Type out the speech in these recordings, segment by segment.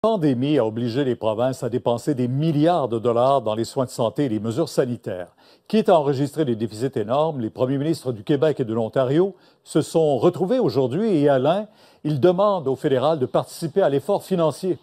La pandémie a obligé les provinces à dépenser des milliards de dollars dans les soins de santé et les mesures sanitaires. Quitte à enregistrer des déficits énormes, les premiers ministres du Québec et de l'Ontario se sont retrouvés aujourd'hui et Alain, ils demandent au fédéral de participer à l'effort financier.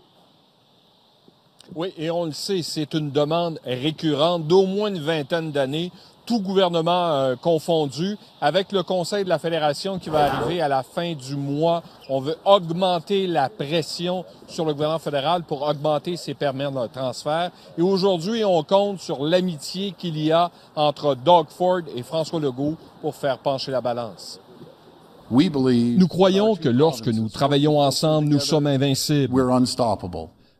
Oui, et on le sait, c'est une demande récurrente d'au moins une vingtaine d'années, tout gouvernement confondu, avec le Conseil de la Fédération qui va arriver à la fin du mois. On veut augmenter la pression sur le gouvernement fédéral pour augmenter ses permis de transfert. Et aujourd'hui, on compte sur l'amitié qu'il y a entre Doug Ford et François Legault pour faire pencher la balance. Nous croyons que lorsque nous travaillons ensemble, nous sommes invincibles.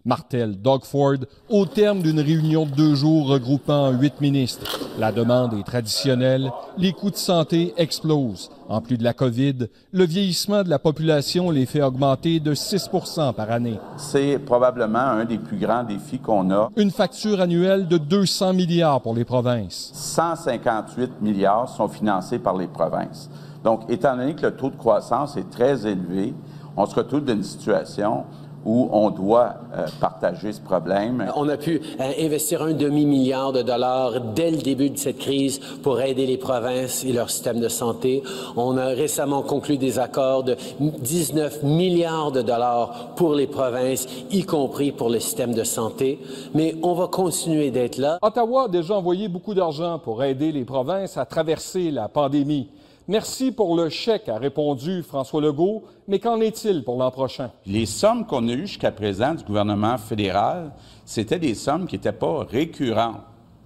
Martel Doug Ford, au terme d'une réunion de 2 jours regroupant 8 ministres. La demande est traditionnelle, les coûts de santé explosent. En plus de la COVID, le vieillissement de la population les fait augmenter de 6 % par année. C'est probablement un des plus grands défis qu'on a. Une facture annuelle de 200 milliards pour les provinces. 158 milliards sont financés par les provinces. Donc, étant donné que le taux de croissance est très élevé, on se retrouve dans une situation où on doit partager ce problème. On a pu investir un demi-milliard de dollars dès le début de cette crise pour aider les provinces et leur système de santé. On a récemment conclu des accords de 19 milliards de dollars pour les provinces, y compris pour le système de santé. Mais on va continuer d'être là. Ottawa a déjà envoyé beaucoup d'argent pour aider les provinces à traverser la pandémie. Merci pour le chèque, a répondu François Legault, mais qu'en est-il pour l'an prochain? Les sommes qu'on a eues jusqu'à présent du gouvernement fédéral, c'était des sommes qui n'étaient pas récurrentes.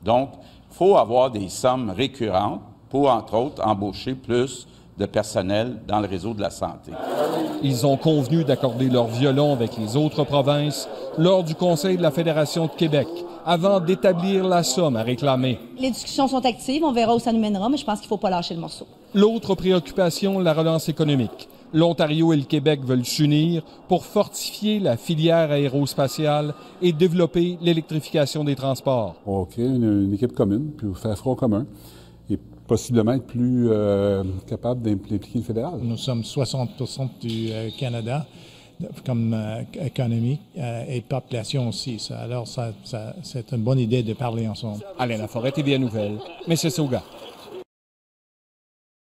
Donc, il faut avoir des sommes récurrentes pour, entre autres, embaucher plus de personnel dans le réseau de la santé. Ils ont convenu d'accorder leur violon avec les autres provinces lors du Conseil de la Fédération de Québec, avant d'établir la somme à réclamer. Les discussions sont actives, on verra où ça nous mènera, mais je pense qu'il ne faut pas lâcher le morceau. L'autre préoccupation, la relance économique. L'Ontario et le Québec veulent s'unir pour fortifier la filière aérospatiale et développer l'électrification des transports. On va créer une équipe commune, puis faire front commun, et possiblement être plus capable d'impliquer le fédéral. Nous sommes 60% du Canada comme économie et population aussi. Alors, c'est une bonne idée de parler ensemble. Alain Laforêt, TVA Nouvelles, Mississauga.